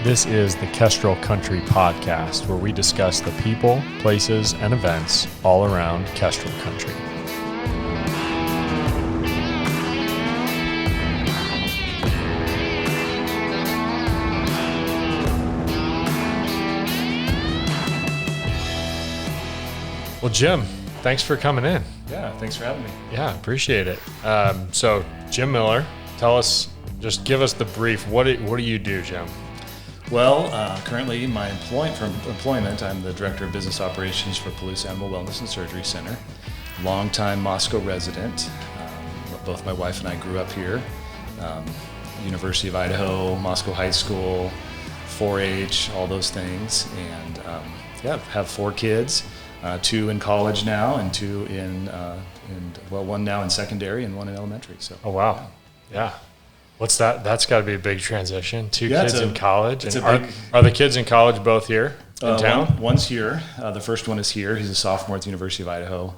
This is the Kestrel Country Podcast, where we discuss the people, places, and events all around Kestrel Country. Well, Jim, thanks for coming in. Yeah, thanks for having me. Yeah, appreciate it. So, Jim Miller, just give us the brief. What do you do, Jim? Well, currently my employment, I'm the Director of Business Operations for Palouse Animal Wellness and Surgery Center. Longtime Moscow resident. Both my wife and I grew up here. University of Idaho, Moscow High School, 4-H, all those things. And have 4 kids. 2 in college now, and 2 one now in secondary and 1 in elementary. So. Oh wow, yeah. What's that? That's got to be a big transition. 2 kids in college. Are the kids in college both here in town? One's here. The first one is here. He's a sophomore at the University of Idaho,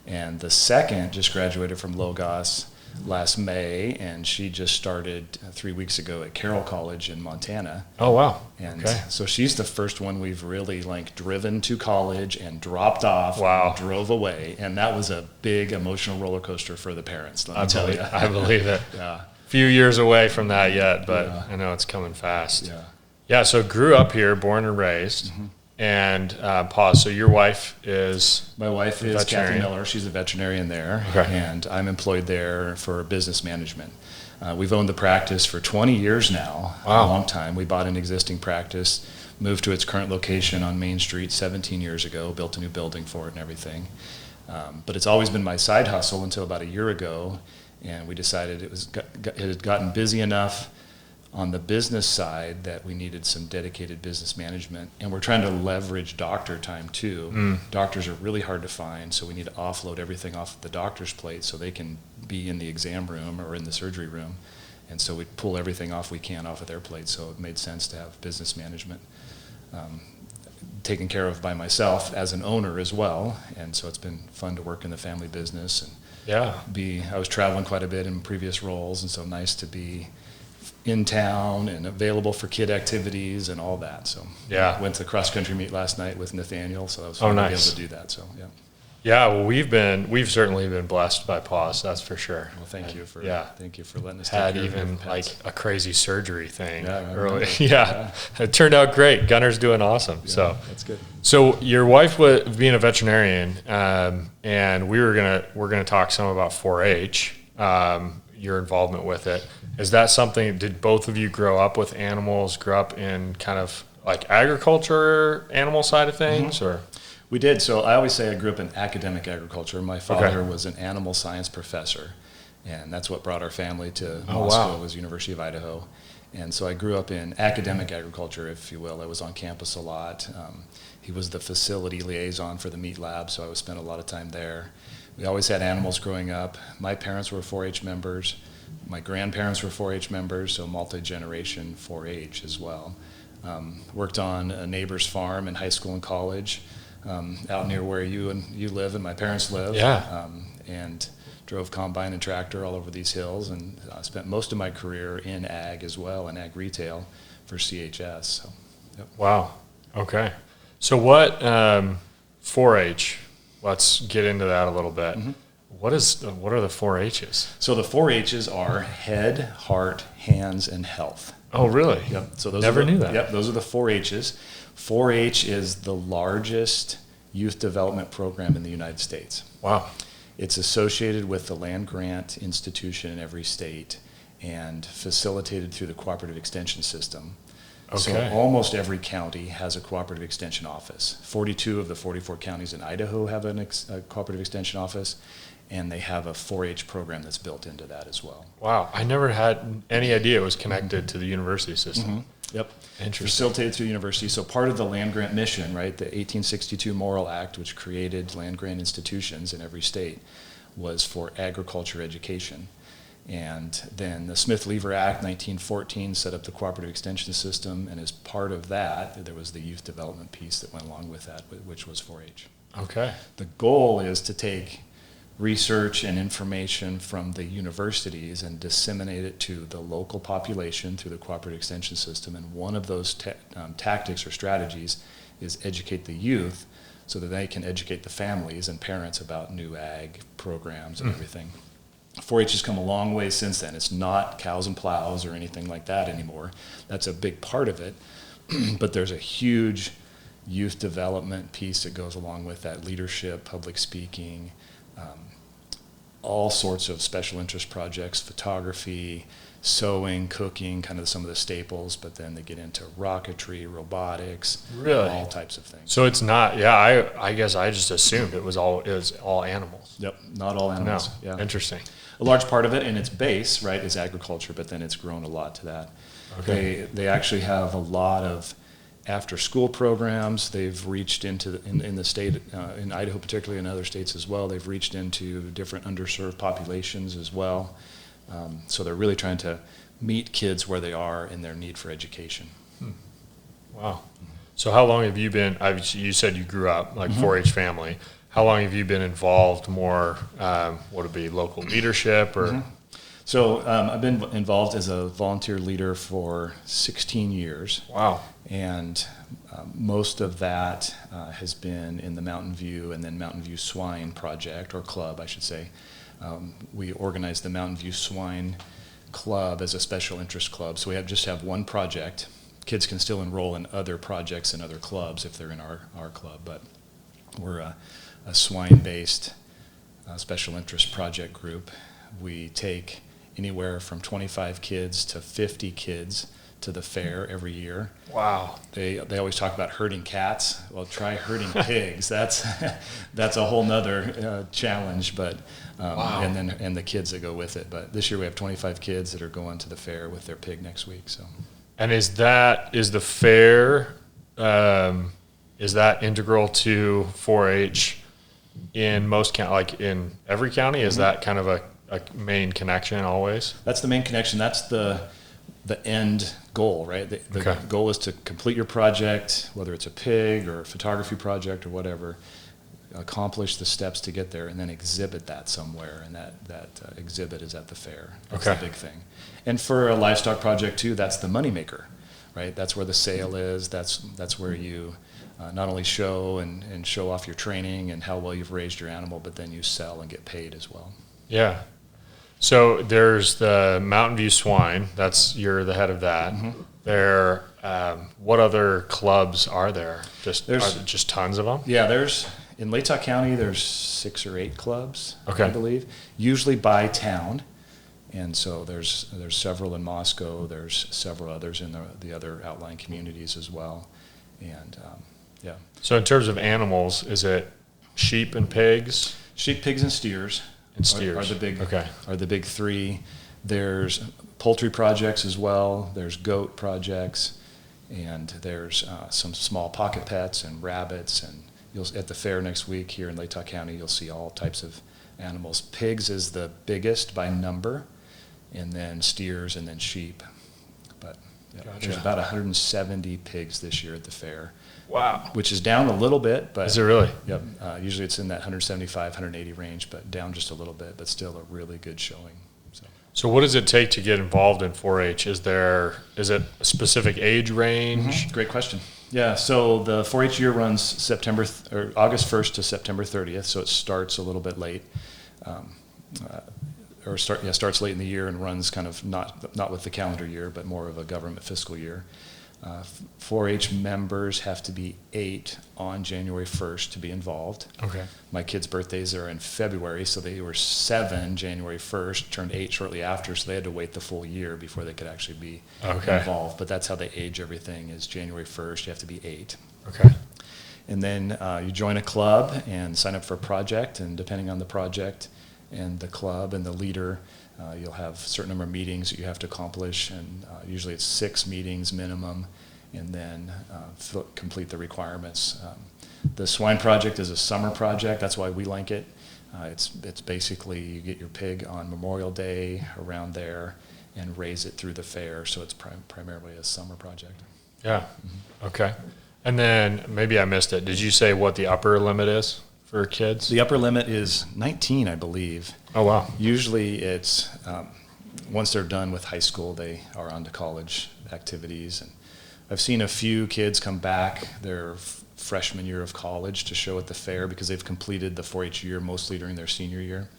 and the second just graduated from Logos last May, and she just started 3 weeks ago at Carroll College in Montana. Oh wow! And so she's the first one we've really driven to college and dropped off. Wow! And drove away, and that was a big emotional roller coaster for the parents. Let me tell you. I believe it. Yeah. Few years away from that yet, but yeah. I know it's coming fast. Yeah. Yeah. So grew up here, born and raised. Mm-hmm. And pause. So your wife is? My wife is Kathy Miller. She's a veterinarian there, and I'm employed there for business management. We've owned the practice for 20 years now. Wow. A long time. We bought an existing practice, moved to its current location on Main Street 17 years ago, built a new building for it and everything. But it's always been my side hustle until about a year ago, and we decided it had gotten busy enough on the business side that we needed some dedicated business management, and we're trying to leverage doctor time too. Doctors are really hard to find, so we need to offload everything off the doctor's plate so they can be in the exam room or in the surgery room, and so we pull everything off we can off of their plate. So it made sense to have business management taken care of by myself as an owner as well, and so it's been fun to work in the family business and I was traveling quite a bit in previous roles, and so nice to be in town and available for kid activities and all that. So went to the cross country meet last night with Nathaniel, so that was fun to be able to do that. So well, we've certainly been blessed by PAWS, that's for sure. Well, thank you for letting us had even a crazy surgery thing early. Yeah, it turned out great. Gunner's doing awesome. Yeah, so that's good. So your wife was being a veterinarian, and we're gonna talk some about 4-H, your involvement with it. Is that something? Did both of you grow up with animals? Grow up in kind of like agriculture, animal side of things, or? We did. So I always say I grew up in academic agriculture. My father was an animal science professor, and that's what brought our family to Moscow, was University of Idaho. And so I grew up in academic agriculture, if you will. I was on campus a lot. He was the facility liaison for the meat lab, so I spent a lot of time there. We always had animals growing up. My parents were 4-H members. My grandparents were 4-H members, so multi-generation 4-H as well. Worked on a neighbor's farm in high school and college. Out near where you live and my parents live, and drove combine and tractor all over these hills, and spent most of my career in ag as well, in ag retail for CHS. So, Wow. Okay. So what 4-H? Let's get into that a little bit. Mm-hmm. What are the 4-H's? So the 4-H's are head, heart, hands, and health. Oh, really? Yep. So those Never knew that. Yep. Those are the 4-H's. 4-H is the largest youth development program in the United States. Wow. It's associated with the land grant institution in every state and facilitated through the cooperative extension system. Okay. So almost every county has a cooperative extension office. 42 of the 44 counties in Idaho have a cooperative extension office, and they have a 4-H program that's built into that as well. Wow. I never had any idea it was connected to the university system. Mm-hmm. Yep. Interesting. Facilitated through the university. So part of the land grant mission, right, the 1862 Morrill Act, which created land grant institutions in every state, was for agriculture education. And then the Smith-Lever Act, 1914, set up the cooperative extension system, and as part of that, there was the youth development piece that went along with that, which was 4-H. Okay. The goal is to take research and information from the universities and disseminate it to the local population through the cooperative extension system. And one of those tactics or strategies is educate the youth so that they can educate the families and parents about new ag programs and everything. 4-H has come a long way since then. It's not cows and plows or anything like that anymore. That's a big part of it. But there's a huge youth development piece that goes along with that: leadership, public speaking, all sorts of special interest projects, photography, sewing, cooking, kind of some of the staples, but then they get into rocketry, robotics, really, all types of things. So it's not, I guess I just assumed it was all animals. Yep, not all animals. No. Yeah. Interesting. A large part of it, and its base, right, is agriculture, but then it's grown a lot to that. Okay. They actually have a lot of after-school programs. They've reached into in the state, in Idaho particularly, and other states as well. They've reached into different underserved populations as well. So they're really trying to meet kids where they are in their need for education. Wow. So how long have you been? You said you grew up like 4-H family. How long have you been involved? More, would it be local leadership or? So I've been involved as a volunteer leader for 16 years. Wow. And most of that has been in the Mountain View and then Mountain View Swine Project, or Club, I should say. We organized the Mountain View Swine Club as a special interest club. So we just have one project. Kids can still enroll in other projects and other clubs if they're in our club, but we're a swine-based special interest project group. We take anywhere from 25 kids to 50 kids to the fair every year. Wow. They always talk about herding cats. Well, try herding pigs. That's a whole nother challenge, but wow. and the kids that go with it. But this year we have 25 kids that are going to the fair with their pig next week. So. And is the fair, is that integral to 4-H in most county, like in every county? Is that kind of a main connection always? That's the main connection. That's the end goal, right? The goal is to complete your project, whether it's a pig or a photography project or whatever, accomplish the steps to get there, and then exhibit that somewhere, and that exhibit is at the fair. That's the big thing. And for a livestock project too, that's the moneymaker, right? That's where the sale is. That's where you not only show and show off your training and how well you've raised your animal, but then you sell and get paid as well. Yeah. So there's the Mountain View Swine. You're the head of that. There, what other clubs are there? Just tons of them? Yeah, in Latah County, there's 6 or 8 clubs, I believe, usually by town. And so there's several in Moscow. There's several others in the other outlying communities as well. And yeah. So in terms of animals, is it sheep and pigs? Sheep, pigs, and steers. Are the big 3. There's poultry projects as well. There's goat projects, and there's some small pocket pets and rabbits. And at the fair next week here in Latah County, you'll see all types of animals. Pigs is the biggest by number, and then steers, and then sheep. But there's about 170 pigs this year at the fair. Wow. Which is down a little bit. But is it really? Yep. Usually it's in that 175, 180 range, but down just a little bit, but still a really good showing. So what does it take to get involved in 4-H? Is it a specific age range? Great question. Yeah, so the 4-H year runs August 1st to September 30th, so it starts a little bit late. Starts late in the year and runs kind of not with the calendar year, but more of a government fiscal year. 4-H members have to be 8 on January 1st to be involved. Okay. My kids' birthdays are in February, so they were 7 January 1st, turned 8 shortly after, so they had to wait the full year before they could actually be involved. But that's how they age everything, is January 1st, you have to be 8. Okay. And then you join a club and sign up for a project, and depending on the project and the club and the leader, you'll have a certain number of meetings that you have to accomplish, and usually it's 6 meetings minimum, and then complete the requirements. The swine project is a summer project. That's why we like it. It's basically you get your pig on Memorial Day around there and raise it through the fair, so it's primarily a summer project. Yeah. Okay. And then maybe I missed it. Did you say what the upper limit is for kids? The upper limit is 19, I believe. Oh, wow. Usually it's, once they're done with high school, they are on to college activities. And I've seen a few kids come back their freshman year of college to show at the fair because they've completed the 4-H year mostly during their senior year.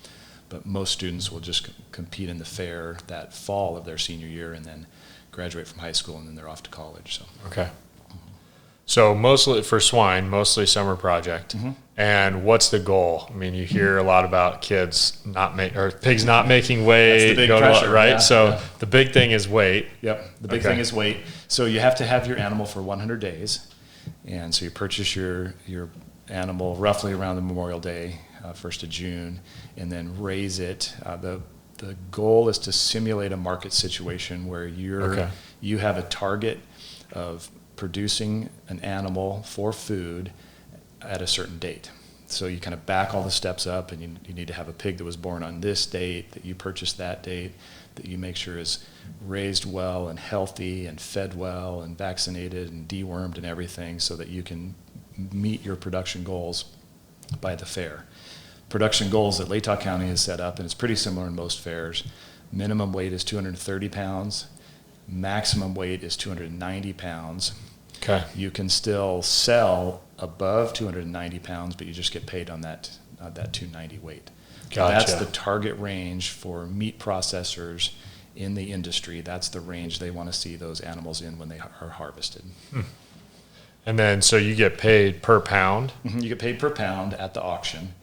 But most students will just compete in the fair that fall of their senior year and then graduate from high school, and then they're off to college. So Okay. So mostly for swine, mostly summer project. And what's the goal? I mean, you hear a lot about kids or pigs not making weight, That's the big pressure, right? yeah, So yeah. the big thing is weight. Yep, the big thing is weight. So you have to have your animal for 100 days. And so you purchase your animal roughly around the Memorial Day, 1st of June, and then raise it. The goal is to simulate a market situation where you have a target of producing an animal for food at a certain date. So you kind of back all the steps up, and you need to have a pig that was born on this date, that you purchased that date, that you make sure is raised well and healthy and fed well and vaccinated and dewormed and everything, so that you can meet your production goals by the fair. Production goals that Latah County has set up, and it's pretty similar in most fairs. Minimum weight is 230 pounds. Maximum weight is 290 pounds. Okay. You can still sell above 290 pounds, but you just get paid on that 290 weight. Gotcha. That's the target range for meat processors in the industry. That's the range they want to see those animals in when they are harvested. And then, so you get paid per pound? You get paid per pound at the auction.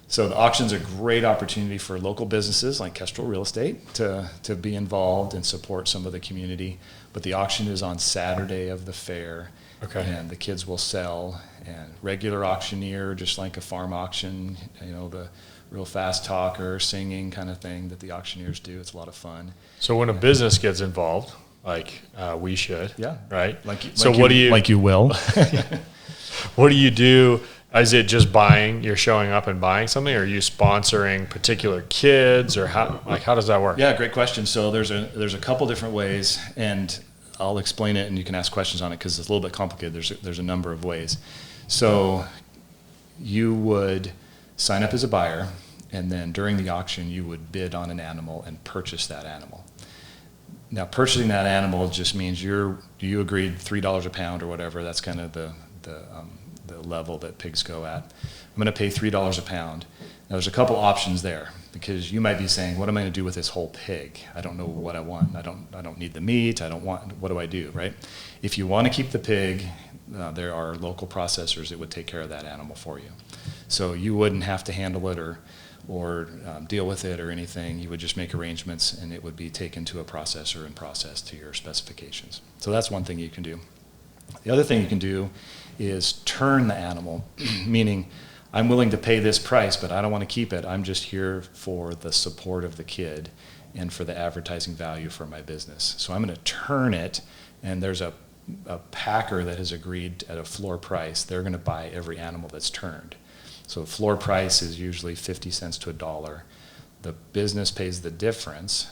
So the auction's a great opportunity for local businesses like Kestrel Real Estate to be involved and support some of the community. But the auction is on Saturday of the fair. Okay. And the kids will sell. And regular auctioneer, just like a farm auction, the real fast talker, singing kind of thing that the auctioneers do. It's a lot of fun. So when a business gets involved, like we should, Yeah. right? What you will. What do you do? Is it just buying? You're showing up and buying something, or are you sponsoring particular kids, or how does that work? Yeah, great question. So there's a couple different ways, and I'll explain it, and you can ask questions on it because it's a little bit complicated. There's a number of ways. So you would sign up as a buyer, and then during the auction you would bid on an animal and purchase that animal. Now, purchasing that animal just means you agreed $3 a pound or whatever. That's kind of the level that pigs go at. I'm going to pay $3 a pound. Now, there's a couple options there, because you might be saying, what am I going to do with this whole pig? I don't know what I want. I don't need the meat. What do I do, right? If you want to keep the pig, there are local processors that would take care of that animal for you. So you wouldn't have to handle it or deal with it or anything. You would just make arrangements, and it would be taken to a processor and processed to your specifications. So that's one thing you can do. The other thing you can do is turn the animal, meaning I'm willing to pay this price, but I don't want to keep it. I'm just here for the support of the kid and for the advertising value for my business. So I'm going to turn it, and there's a packer that has agreed at a floor price. They're going to buy every animal that's turned. So floor price is usually 50 cents to $1. The business pays the difference.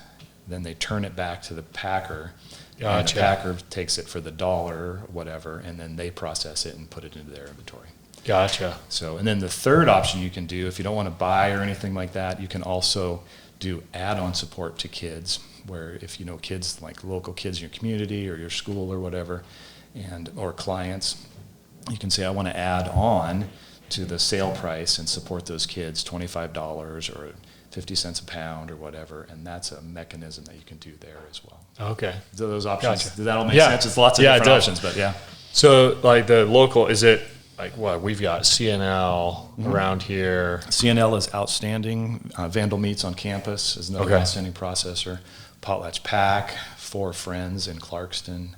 Then they turn it back to the packer. Gotcha. And the packer takes it for the $1, whatever, and then they process it and put it into their inventory. Gotcha. So, and then the third option you can do, if you don't want to buy or anything like that, you can also do add-on support to kids, where if you know kids, like local kids in your community or your school or whatever, or clients, you can say, I want to add on to the sale price and support those kids, $25 or 50 cents a pound or whatever, and that's a mechanism that you can do there as well. Okay. So those options, Gotcha. does that all make sense? It's lots of different options, but yeah. So like the local, is it like what we've got CNL around here? CNL is outstanding. Vandal Meats on campus is another outstanding processor. Potlatch Pack, Four Friends in Clarkston.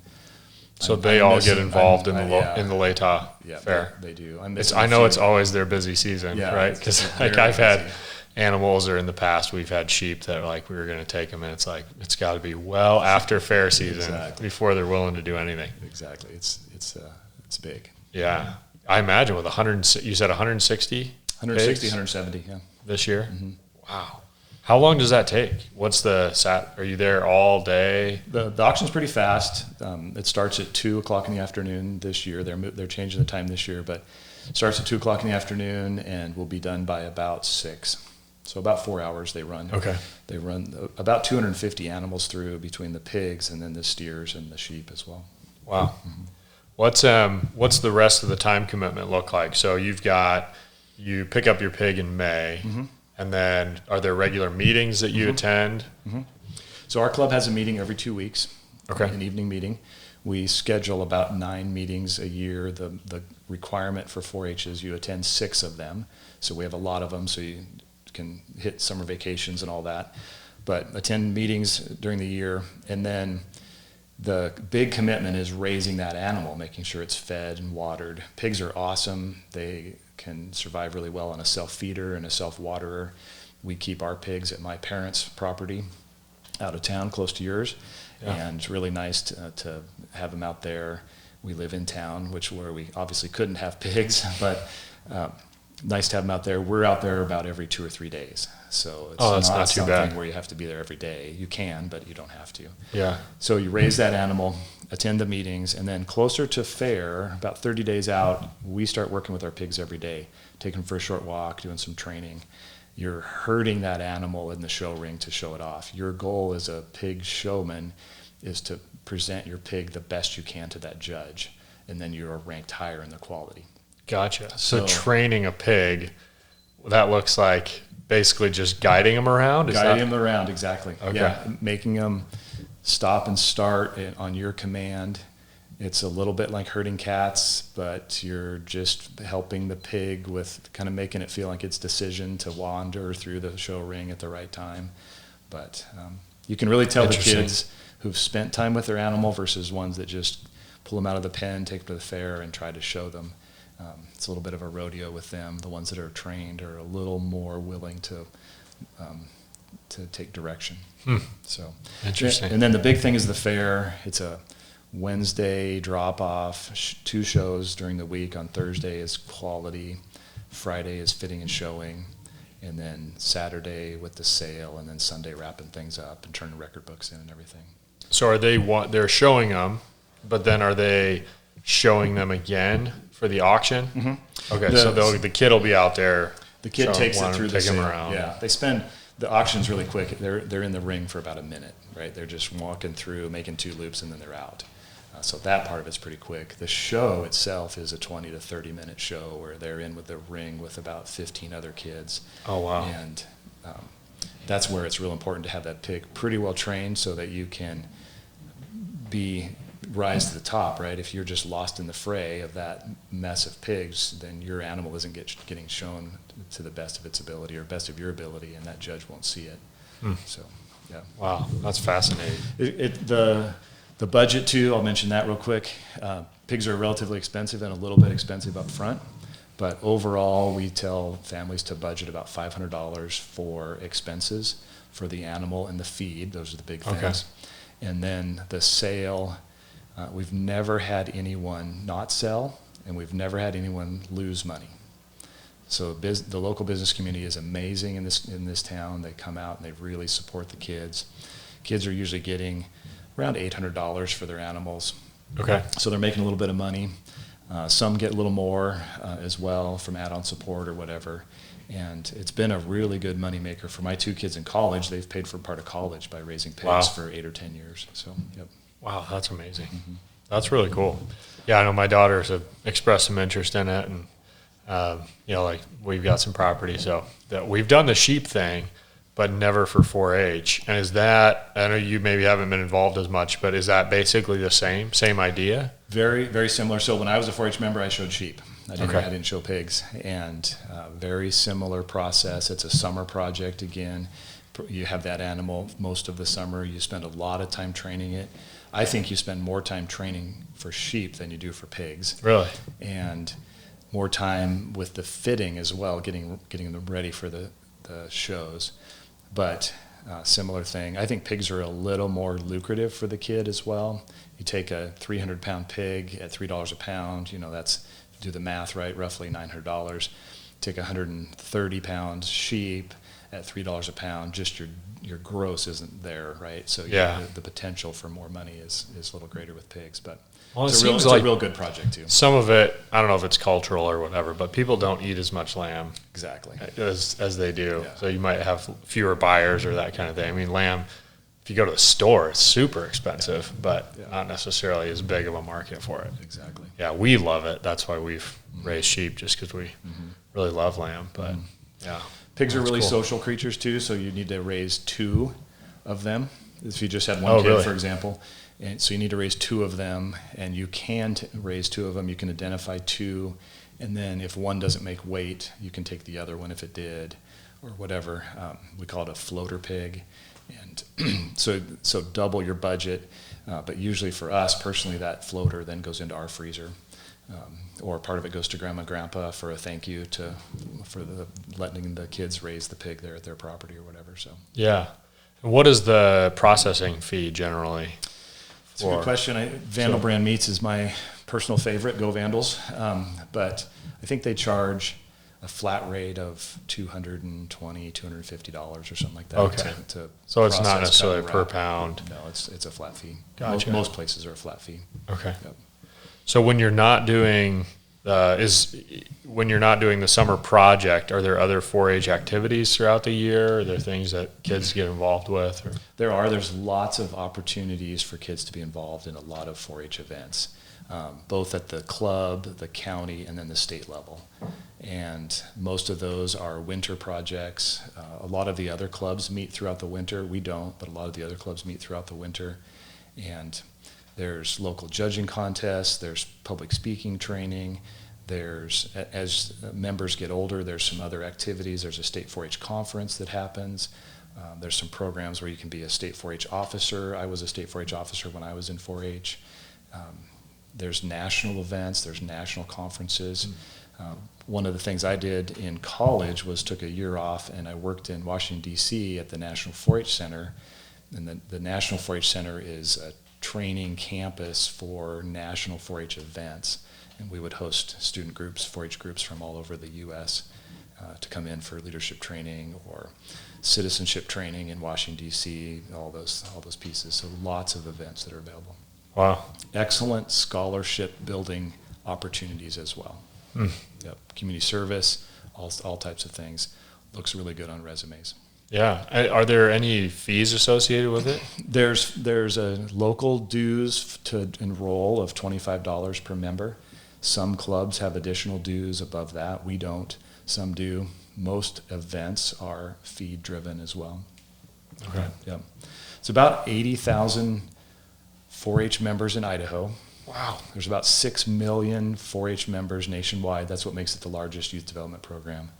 So they all get involved in the Latah fair. They do. I know it's always their busy season, right? Because like I've had animals, or in the past we've had sheep that like we were going to take them, and it's like it's got to be well after fair season before they're willing to do anything. Exactly. It's big. Yeah. I imagine with 100, you said 160? 160, 170, yeah. This year? Mm-hmm. Wow. How long does that take? What's are you there all day? The auction's pretty fast. It starts at 2:00 in the afternoon this year. They're changing the time this year, but Starts at 2 o'clock in the afternoon and will be done by about 6. So about 4 hours they run. Okay. They run about 250 animals through between the pigs and then the steers and the sheep as well. Wow. What's the rest of the time commitment look like? So you pick up your pig in May, and then are there regular meetings that you attend? So our club has a meeting every 2 weeks. Okay. An evening meeting. We schedule about 9 meetings a year. The requirement for 4-H is you attend 6 of them. So we have a lot of them, so you can hit summer vacations and all that. But attend meetings during the year, and then the big commitment is raising that animal, making sure it's fed and watered. Pigs are awesome. They can survive really well on a self-feeder and a self-waterer. We keep our pigs at my parents' property out of town, close to yours. Yeah. And it's really nice to have them out there. We live in town, where we obviously couldn't have pigs, but nice to have them out there. We're out there about every 2 or 3 days. So it's not too something bad where you have to be there every day. You can, but you don't have to. Yeah. So you raise that animal, attend the meetings, and then closer to fair, about 30 days out, we start working with our pigs every day, taking them for a short walk, doing some training. You're herding that animal in the show ring to show it off. Your goal as a pig showman is to present your pig the best you can to that judge, and then you're ranked higher in the quality. Gotcha. So training a pig, that looks like basically just guiding them around? Guiding them around, exactly. Okay. Yeah, making them stop and start on your command. It's a little bit like herding cats, but you're just helping the pig with kind of making it feel like its decision to wander through the show ring at the right time. But you can really tell the kids who've spent time with their animal versus ones that just pull them out of the pen, take them to the fair, and try to show them. It's a little bit of a rodeo with them. The ones that are trained are a little more willing to take direction. So interesting. And then the big thing is the fair. It's a Wednesday drop-off, 2 shows during the week. On Thursday is quality, Friday is fitting and showing, and then Saturday with the sale, and then Sunday wrapping things up and turning record books in and everything. So they're showing them, but then are they showing them again for the auction? Okay, so the kid will be out there. The kid takes it through the sale. Around. Yeah, the auction's really quick. They're in the ring for about a minute, right? They're just walking through, making 2 loops, and then they're out. So that part of it's pretty quick. The show itself is a 20 to 30 minute show where they're in with the ring with about 15 other kids. Oh, wow. And that's where it's real important to have that pig pretty well trained so that you can rise to the top, right? If you're just lost in the fray of that mess of pigs, then your animal isn't getting shown to the best of its ability or best of your ability, and that judge won't see it. So, yeah. Wow, that's fascinating. The budget too, I'll mention that real quick. Pigs are relatively expensive and a little bit expensive up front, but overall we tell families to budget about $500 for expenses for the animal and the feed. Those are the big things. Okay. And then the sale, we've never had anyone not sell, and we've never had anyone lose money. So the local business community is amazing in this town. They come out and they really support the kids. Kids are usually getting around $800 for their animals. Okay. So they're making a little bit of money. Some get a little more as well from add-on support or whatever. And it's been a really good moneymaker for my 2 kids in college. They've paid for part of college by raising pigs for 8 or 10 years. So, yep. Wow, that's amazing. That's really cool. Yeah, I know my daughters have expressed some interest in it, and like we've got some property, so that we've done the sheep thing, but never for 4-H. And is that, I know you maybe haven't been involved as much, but is that basically the same idea? Very, very similar. So when I was a 4-H member, I showed sheep. I didn't show pigs. And very similar process. It's a summer project again. You have that animal most of the summer. You spend a lot of time training it. I think you spend more time training for sheep than you do for pigs. Really? And more time with the fitting as well, getting them ready for the shows. But similar thing. I think pigs are a little more lucrative for the kid as well. You take a 300-pound pig at $3 a pound, that's, do the math, right, roughly $900. Take a 130-pound sheep at $3 a pound, just your gross isn't there, right? So the potential for more money is a little greater with pigs, but it's a real good project too. Some of it, I don't know if it's cultural or whatever, but people don't eat as much lamb exactly as they do. Yeah. So you might have fewer buyers or that kind of thing. I mean, lamb, if you go to the store, it's super expensive, but not necessarily as big of a market for it. Exactly. Yeah, we love it. That's why we've raised sheep, just because we really love lamb. But yeah, pigs are really cool. Social creatures too, so you need to raise 2 of them. If you just had one kid, for example, and so you need to raise 2 of them, and you can raise 2 of them. You can identify 2, and then if one doesn't make weight, you can take the other one if it did, or whatever. We call it a floater pig, and so double your budget. But usually for us personally, that floater then goes into our freezer. Or part of it goes to grandma and grandpa for a thank you for letting the kids raise the pig there at their property or whatever. So yeah, and what is the processing fee generally? It's a good question. Vandal brand meats is my personal favorite. Go Vandals, but I think they charge a flat rate of $220, $250 or something like that. Okay, so it's not necessarily per pound. No, it's a flat fee. Gotcha. Most places are a flat fee. Okay. Yep. So when you're not doing the summer project, are there other 4-H activities throughout the year? Are there things that kids get involved with? Or? There's lots of opportunities for kids to be involved in a lot of 4-H events, both at the club, the county, and then the state level. And most of those are winter projects. A lot of the other clubs meet throughout the winter. We don't, but a lot of the other clubs meet throughout the winter. And there's local judging contests, there's public speaking training, as members get older, there's some other activities. There's a state 4-H conference that happens. There's some programs where you can be a state 4-H officer. I was a state 4-H officer when I was in 4-H. There's national events, there's national conferences. One of the things I did in college was took a year off, and I worked in Washington, D.C. at the National 4-H Center. And the National 4-H Center is a training campus for national 4-H events, and we would host student groups, 4-H groups from all over the U.S. To come in for leadership training or citizenship training in Washington, D.C., all those pieces. So lots of events that are available. Wow. Excellent scholarship building opportunities as well. Yep. Community service, all types of things. Looks really good on resumes. Yeah. Are there any fees associated with it? There's a local dues to enroll of $25 per member. Some clubs have additional dues above that. We don't. Some do. Most events are fee driven as well. Okay. Yep. It's about 80,000 4-H members in Idaho. Wow. There's about 6 million 4-H members nationwide. That's what makes it the largest youth development program.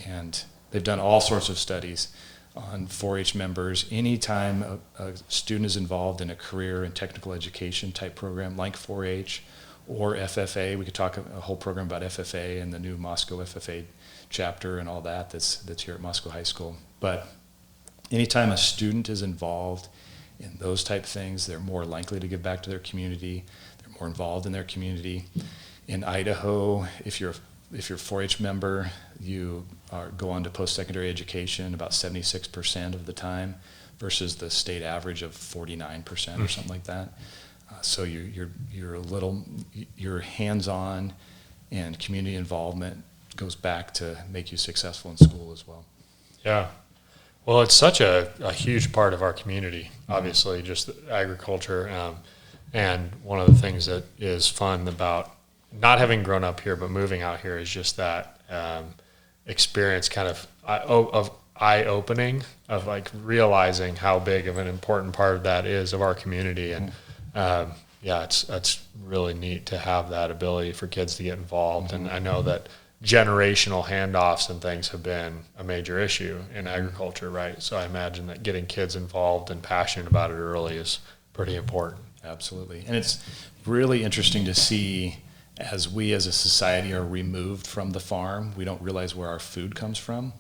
And they've done all sorts of studies on 4-H members. Anytime a student is involved in a career and technical education type program like 4-H or FFA, we could talk a whole program about FFA and the new Moscow FFA chapter and all that's here at Moscow High School. But anytime a student is involved in those type things, they're more likely to give back to their community. They're more involved in their community. In Idaho, if you're a 4-H member, you go on to post-secondary education about 76% of the time versus the state average of 49% or something like that. So your hands-on and community involvement goes back to make you successful in school as well. Yeah. Well, it's such a huge part of our community, obviously, just agriculture. And one of the things that is fun about not having grown up here but moving out here is just that experience kind of eye-opening of like realizing how big of an important part of that is of our community. And it's really neat to have that ability for kids to get involved. And I know that generational handoffs and things have been a major issue in agriculture, right? So I imagine that getting kids involved and passionate about it early is pretty important. Absolutely. And it's really interesting to see as we as a society are removed from the farm, we don't realize where our food comes from.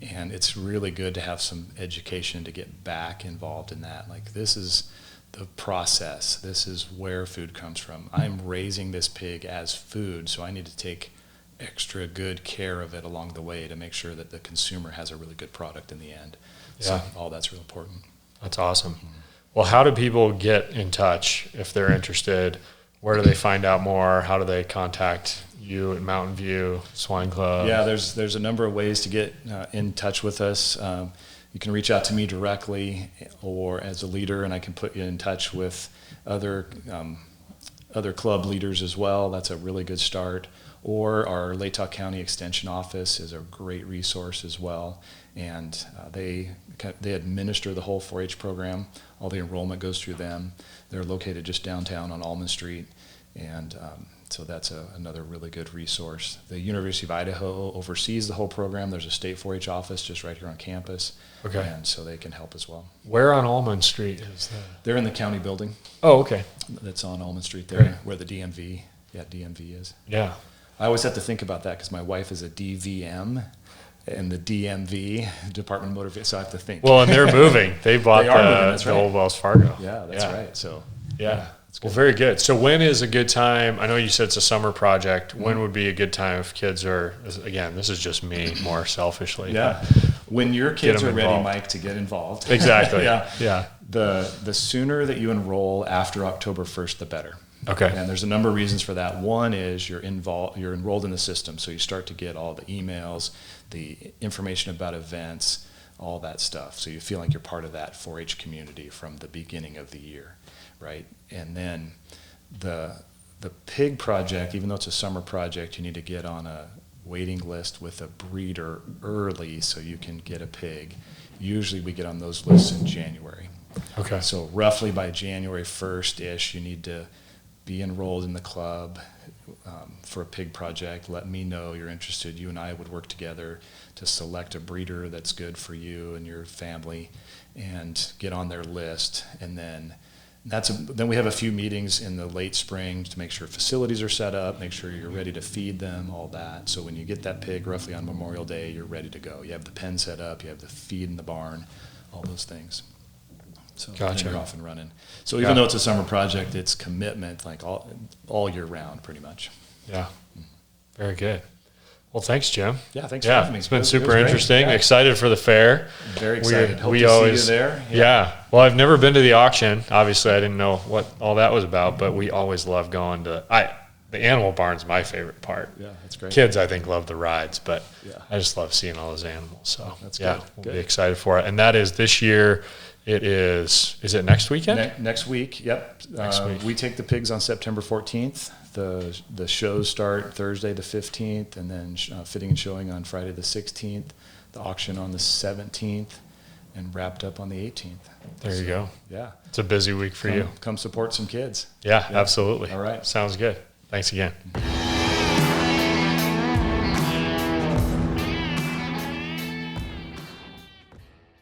And it's really good to have some education to get back involved in that. Like, this is the process. This is where food comes from. I'm raising this pig as food, so I need to take extra good care of it along the way to make sure that the consumer has a really good product in the end. Yeah. So all that's real important. That's awesome. Well, how do people get in touch if they're interested? Where do they find out more? How do they contact you at Mountain View Swine Club? Yeah, there's a number of ways to get in touch with us. You can reach out to me directly or as a leader, and I can put you in touch with other club leaders as well. That's a really good start. Or our Latah County Extension Office is a great resource as well. And they administer the whole 4-H program. All the enrollment goes through them. They're located just downtown on Almond Street. And so that's another really good resource. The University of Idaho oversees the whole program. There's a state 4-H office just right here on campus. Okay. And so they can help as well. Where on Almond Street is that? They're in the county building. Oh, okay. That's on Almond Street there, where the DMV is. Yeah. I always have to think about that because my wife is a DVM and the DMV, Department of Motor Vehicles, so I have to think. Well, and they're moving. They bought the right. old Wells Fargo. Yeah, that's right. So yeah. Well, very good. So when is a good time? I know you said it's a summer project. When would be a good time if kids are, again, this is just me more selfishly. Yeah. When your kids are ready, Mike, to get involved. Exactly. Yeah. The sooner that you enroll after October 1st, the better. Okay. And there's a number of reasons for that. One is you're enrolled in the system, so you start to get all the emails, the information about events, all that stuff. So you feel like you're part of that 4-H community from the beginning of the year, right? And then the pig project, even though it's a summer project, you need to get on a waiting list with a breeder early so you can get a pig. Usually we get on those lists in January. Okay. So roughly by January 1st-ish, you need to be enrolled in the club for a pig project. Let me know you're interested. You and I would work together to select a breeder that's good for you and your family and get on their list. And then then we have a few meetings in the late spring to make sure facilities are set up, make sure you're ready to feed them, all that. So when you get that pig roughly on Memorial Day, you're ready to go. You have the pen set up, you have the feed in the barn, all those things. So gotcha. Then you're off and running. So even though it's a summer project, it's commitment like all year round pretty much. Yeah. Very good. Well, thanks, Jim. Yeah, thanks for having me. It's been super interesting. Yeah. Excited for the fair. Very excited. Hope we to always see you there. Yeah. Well, I've never been to the auction. Obviously, I didn't know what all that was about, but we always love going to the animal barn's my favorite part. Yeah, that's great. Kids, I think, love the rides, but yeah. I just love seeing all those animals. So that's yeah, good. We'll be excited for it. And that is this year. It is it next weekend? Next week, yep. Next week. We take the pigs on September 14th. The shows start Thursday the 15th, and then fitting and showing on Friday the 16th, the auction on the 17th, and wrapped up on the 18th. There you go. Yeah. It's a busy week for you. Come support some kids. Yeah, absolutely. All right. Sounds good. Thanks again.